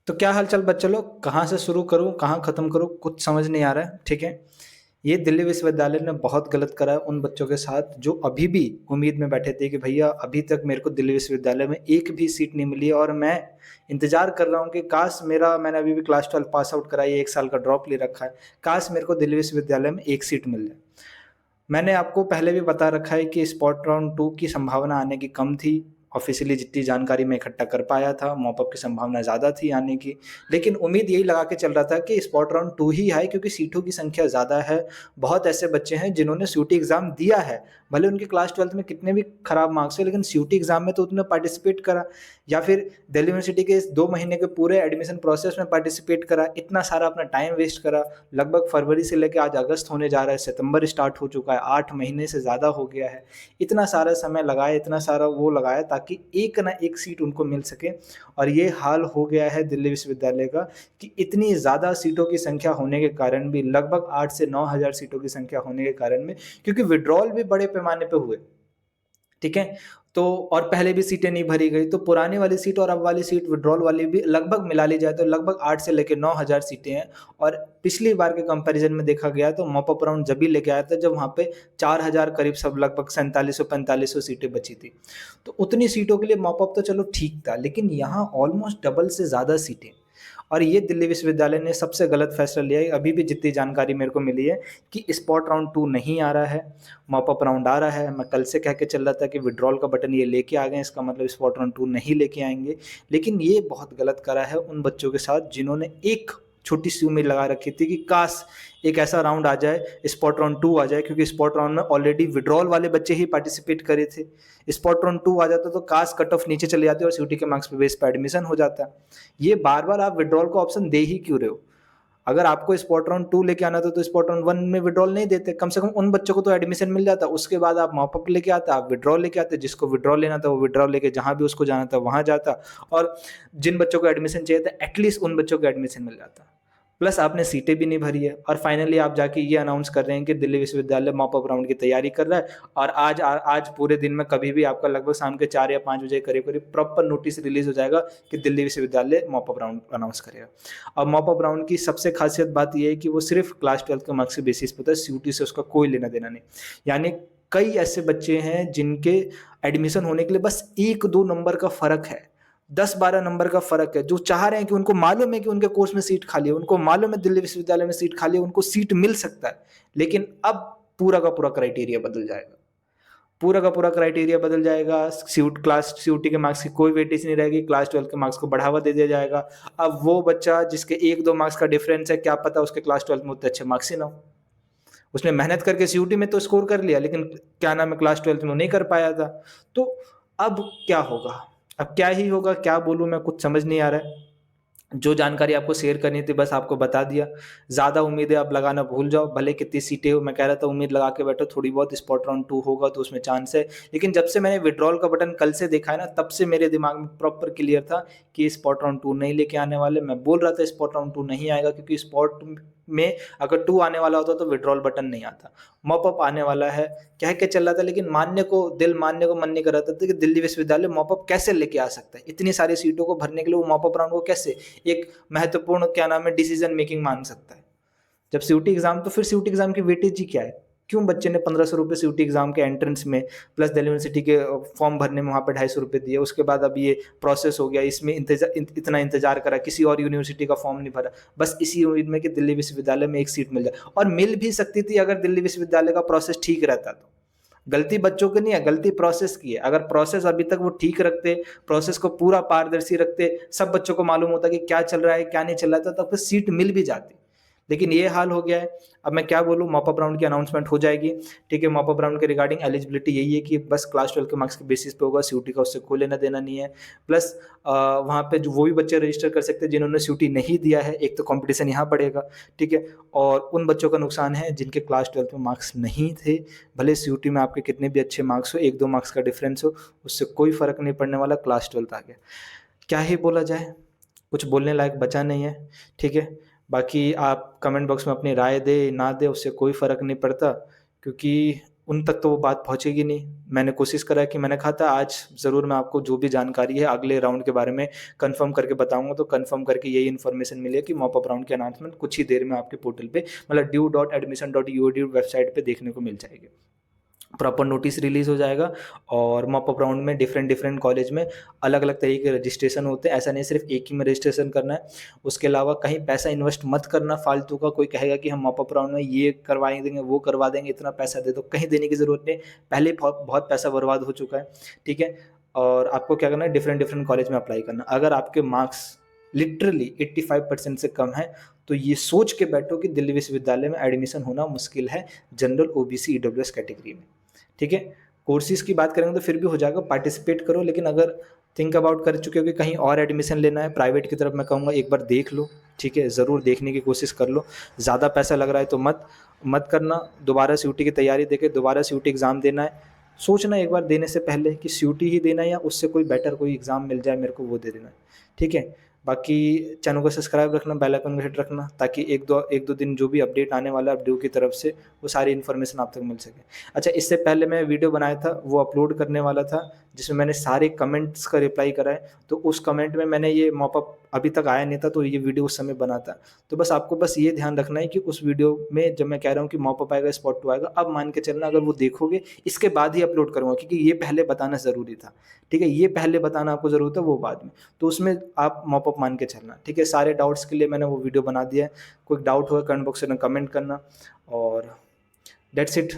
तो क्या हाल-चाल बच्चे लोग? कहाँ से शुरू करूँ, कहाँ ख़त्म करूँ, कुछ समझ नहीं आ रहा है, ठीक है? ये दिल्ली विश्वविद्यालय ने बहुत गलत करा है उन बच्चों के साथ जो अभी भी उम्मीद में बैठे थे कि भैया अभी तक मेरे को दिल्ली विश्वविद्यालय में एक भी सीट नहीं मिली है और मैं इंतज़ार कर रहा हूँ कि काश मैंने अभी भी क्लास 12 पास आउट करा है, 1 साल का ड्रॉप ले रखा है, काश मेरे को दिल्ली विश्वविद्यालय में एक सीट मिल जाए। मैंने आपको पहले भी बता रखा है कि स्पॉट राउंड 2 की संभावना आने की कम थी। ऑफ़िशियली जितनी जानकारी मैं इकट्ठा कर पाया था, मॉप अप की संभावना ज़्यादा थी आने की। लेकिन उम्मीद यही लगा के चल रहा था कि स्पॉट राउंड 2 ही आए क्योंकि सीटों की संख्या ज़्यादा है। बहुत ऐसे बच्चे हैं जिन्होंने सीयूटी एग्ज़ाम दिया है, भले उनके क्लास 12th में कितने भी खराब मार्क्स हैं लेकिन सीयूटी एग्ज़ाम में तो उन्होंने पार्टिसिपेट करा या फिर दिल्ली यूनिवर्सिटी के इस 2 महीने के पूरे एडमिशन प्रोसेस में पार्टिसिपेट करा, इतना सारा अपना टाइम वेस्ट करा। लगभग फरवरी से लेके आज अगस्त होने जा रहा है, सितंबर स्टार्ट हो चुका है, 8 महीने से ज़्यादा हो गया है। इतना सारा समय लगाया, इतना सारा वो लगाया ताकि एक ना एक सीट उनको मिल सके और ये हाल हो गया है दिल्ली विश्वविद्यालय का कि इतनी ज़्यादा सीटों की संख्या होने के कारण भी लगभग 8 से 9 हज़ार सीटों की संख्या होने के कारण में क्योंकि विथड्रॉल भी बड़े पैमाने पे हुए। ठीक है? तो और पहले भी सीटें नहीं भरी गई, तो पुरानी वाली सीट और अब वाली सीट विथड्रॉल वाली भी लगभग मिला ली जाए तो लगभग 8 से लेके 9,000 सीटें हैं और पिछली बार के कंपैरिज़न में देखा गया तो मॉप अप राउंड जब भी लेके आया था जब वहाँ पे 4,000 करीब सब लगभग 4700-4500 सीटें बची थी। तो उतनी सीटों के लिए मॉप अप तो चलो ठीक था, लेकिन यहाँ ऑलमोस्ट डबल से ज़्यादा सीटें और ये दिल्ली विश्वविद्यालय ने सबसे गलत फैसला लिया है। अभी भी जितनी जानकारी मेरे को मिली है कि स्पॉट राउंड 2 नहीं आ रहा है, मॉप अप राउंड आ रहा है। मैं कल से कह के चल रहा था कि विथड्रॉल का बटन ये लेके आ गए हैं, इसका मतलब स्पॉट राउंड 2 नहीं लेके आएँगे। लेकिन ये बहुत गलत करा है उन बच्चों के साथ जिन्होंने एक छोटी-सी उम्मीद लगा रखी थी कि काश एक ऐसा राउंड आ जाए, स्पॉट राउंड 2 आ जाए क्योंकि स्पॉट राउंड में ऑलरेडी विथड्रॉल वाले बच्चे ही पार्टिसिपेट करे थे। स्पॉट राउंड 2 आ जाता तो काश कट ऑफ नीचे चले जाते और सीयूटी के मार्क्स पे बेस पे एडमिशन हो जाता। ये बार-बार आप विथड्रॉल का ऑप्शन दे ही क्यों रहे हो? अगर आपको स्पॉट राउंड 2 लेके आना था तो स्पॉट राउंड 1 में विथड्रॉल नहीं देते, कम से कम उन बच्चों को तो एडमिशन मिल जाता। उसके बाद आप मॉप अप लेके आते, आप विथड्रॉल लेके आते, जिसको विथड्रॉल लेना था वो विथड्रॉल लेके जहाँ भी उसको जाना था वहाँ जाता और जिन बच्चों को एडमिशन चाहिए था एटलीस्ट उन बच्चों को एडमिशन मिल जाता। प्लस आपने सीटें भी नहीं भरी है और फाइनली आप जाके ये अनाउंस कर रहे हैं कि दिल्ली विश्वविद्यालय मॉप अप राउंड की तैयारी कर रहा है और आज पूरे दिन में कभी भी आपका लगभग शाम के 4 या 5 बजे करीब-करीब प्रॉपर नोटिस रिलीज़ हो जाएगा कि दिल्ली विश्वविद्यालय मॉप अप राउंड अनाउंस करेगा। अब मॉप अप राउंड की सबसे खासियत बात ये है कि वो सिर्फ़ क्लास 12 के मार्क्स के बेसिस पे होता है, सीयूटी से उसका कोई लेना-देना नहीं। यानी कई ऐसे बच्चे हैं जिनके एडमिशन होने के लिए बस 1-2 नंबर का फ़र्क है। 10-12 नंबर का फ़र्क है, जो चाह रहे हैं कि उनको मालूम है कि उनके कोर्स में सीट खाली है, उनको मालूम है दिल्ली विश्वविद्यालय में सीट खाली है, उनको सीट मिल सकता है। लेकिन अब पूरा का पूरा क्राइटेरिया बदल जाएगा। पूरा का पूरा क्राइटेरिया बदल जाएगा, सीयूटी के मार्क्स की कोई वेटेज नहीं रहेगी, क्लास 12 के मार्क्स को बढ़ावा दे दिया जाएगा। अब वो बच्चा जिसके 1-2 मार्क्स का डिफरेंस है, क्या पता उसके क्लास 12 में उतने अच्छे मार्क्स ही ना हो। उसने मेहनत करके सीयूटी में तो स्कोर कर लिया, लेकिन क्या नाम है क्लास 12th में वो नहीं कर पाया था। तो अब क्या होगा? अब क्या ही होगा, क्या बोलूँ मैं कुछ समझ नहीं आ रहा है। जो जानकारी आपको शेयर करनी थी बस आपको बता दिया। ज़्यादा उम्मीदें आप लगाना भूल जाओ, भले कितनी सीटें हो मैं कह रहा था उम्मीद लगा के बैठो थोड़ी बहुत स्पॉट राउंड 2 होगा तो उसमें चांस है। लेकिन जब से मैंने विथड्रॉल का बटन कल से देखा है ना तब से मेरे दिमाग में प्रॉपर क्लियर था कि स्पॉट राउंड 2 नहीं लेके आने वाले। मैं बोल रहा था स्पॉट राउंड 2 नहीं आएगा क्योंकि स्पॉट में अगर 2 आने वाला होता तो विथड्रॉल बटन नहीं आता। मॉप अप आने वाला है, कह के चल रहा था लेकिन दिल मानने को मन नहीं कर रहा था कि दिल्ली विश्वविद्यालय मॉप अप कैसे लेके आ सकता है? इतनी सारी सीटों को भरने के लिए वो मॉप अप राउंड को कैसे एक महत्वपूर्ण क्या नाम है डिसीजन मेकिंग मान सकता है। जब सीयूटी एग्ज़ाम तो फिर सीयूटी एग्ज़ाम की वेटेज ही क्या है? क्यों बच्चे ने ₹1500 सीयूटी एग्ज़ाम के एंट्रेंस में प्लस दिल्ली यूनिवर्सिटी के फॉर्म भरने में वहाँ पे ₹250 दिए, उसके बाद अब ये प्रोसेस हो गया, इसमें इतना इंतज़ार करा, किसी और यूनिवर्सिटी का फॉर्म नहीं भरा, बस इसी उम्मीद में कि दिल्ली विश्वविद्यालय में एक सीट मिल जाए और मिल भी सकती थी अगर दिल्ली विश्वविद्यालय का प्रोसेस ठीक रहता तो। गलती बच्चों की नहीं है, गलती प्रोसेस की है। अगर प्रोसेस अभी तक वो ठीक रखते, प्रोसेस को पूरा पारदर्शी रखते, सब बच्चों को मालूम होता कि क्या चल रहा है, क्या नहीं चल रहा था, तब तो सीट मिल भी जाती। लेकिन ये हाल हो गया है। अब मैं क्या बोलूँ मॉप अप राउंड की अनाउंसमेंट हो जाएगी, ठीक है? मॉप अप राउंड के रिगार्डिंग एलिजिबिलिटी यही है कि बस क्लास 12 के मार्क्स के बेसिस पे होगा, सीयूटी का उससे कोई लेना-देना नहीं है। प्लस वहाँ पे जो वो भी बच्चे रजिस्टर कर सकते हैं जिन्होंने सीयूटी नहीं दिया है, एक तो कॉम्पिटिशन यहाँ बढ़ेगा, ठीक है? और उन बच्चों का नुकसान है जिनके क्लास 12 में मार्क्स नहीं थे, भले सीयूटी में आपके कितने भी अच्छे मार्क्स हो, 1-2 मार्क्स का डिफरेंस हो, उससे कोई फ़र्क नहीं पड़ने वाला, क्लास 12 आ गया। क्या ही बोला जाए? कुछ बोलने लायक बचा नहीं है, ठीक है? बाकी आप कमेंट बॉक्स में अपनी राय दें, ना दें उससे कोई फ़र्क नहीं पड़ता क्योंकि उन तक तो वो बात पहुँचेगी नहीं। मैंने कोशिश करा कि मैंने कहा था आज ज़रूर मैं आपको जो भी जानकारी है अगले राउंड के बारे में कन्फर्म करके बताऊँगा, तो कन्फर्म करके यही इन्फॉर्मेशन मिली है कि मॉप अप राउंड की अनाउंसमेंट कुछ ही देर में आपके पोर्टल पे मतलब due.admission.edu वेबसाइट पे देखने को मिल जाएगी। प्रॉपर नोटिस रिलीज़ हो जाएगा और मॉप अप राउंड में डिफरेंट कॉलेज में अलग-अलग तरीके के रजिस्ट्रेशन होते हैं। ऐसा नहीं सिर्फ एक ही में रजिस्ट्रेशन करना है। उसके अलावा कहीं पैसा इन्वेस्ट मत करना फालतू का। कोई कहेगा कि हम मॉप अप राउंड में ये करवा देंगे, वो करवा देंगे, इतना पैसा दे दो, कहीं देने की ज़रूरत नहीं। पहले ही बहुत बहुत पैसा बर्बाद हो चुका है, ठीक है? और आपको क्या करना है, डिफरेंट कॉलेज में अप्लाई करना। अगर आपके मार्क्स लिटरली 85% से कम है, तो ये सोच के बैठो कि दिल्ली विश्वविद्यालय में एडमिशन होना मुश्किल है जनरल, ओबीसी, ईडब्ल्यूएस कैटेगरी में, ठीक है? कोर्सेज़ की बात करेंगे तो फिर भी हो जाएगा, पार्टिसिपेट करो। लेकिन अगर थिंक अबाउट कर चुके हो कि कहीं और एडमिशन लेना है प्राइवेट की तरफ, मैं कहूँगा एक बार देख लो, ठीक है? ज़रूर देखने की कोशिश कर लो। ज़्यादा पैसा लग रहा है तो मत करना। दोबारा सीयूटी की तैयारी देके दोबारा सीयूटी एग्ज़ाम देना है, सोचना एक बार देने से पहले कि सीयूटी ही देना है या उससे कोई बेटर कोई एग्ज़ाम मिल जाए मेरे को, वो दे देना है, ठीक है? बाकी चैनल को सब्सक्राइब रखना, बेल आइकन को हिट रखना, ताकि 1-2 दिन जो भी अपडेट आने वाला है अपड्यू की तरफ से, वो सारी इन्फॉर्मेशन आप तक मिल सके। अच्छा, इससे पहले मैं वीडियो बनाया था, वो अपलोड करने वाला था, जिसमें मैंने सारे कमेंट्स का रिप्लाई करा है। तो उस कमेंट में मैंने ये मॉप अप अभी तक आया नहीं था, तो ये वीडियो उस समय बना था। तो बस आपको बस ये ध्यान रखना है कि उस वीडियो में जब मैं कह रहा हूँ कि मॉप अप आएगा, स्पॉट 2 आएगा, अब मान के चलना अगर वो देखोगे इसके बाद ही अपलोड करूँगा, क्योंकि ये पहले बताना ज़रूरी था, ठीक है? ये पहले बताना आपको ज़रूरत है, वो बाद में। तो उसमें आप मॉप अप मान के चलना, ठीक है? सारे डाउट्स के लिए मैंने वो वीडियो बना दिया है। कोई डाउट होगा कमेंट बॉक्स में कमेंट करना, और दैट्स इट।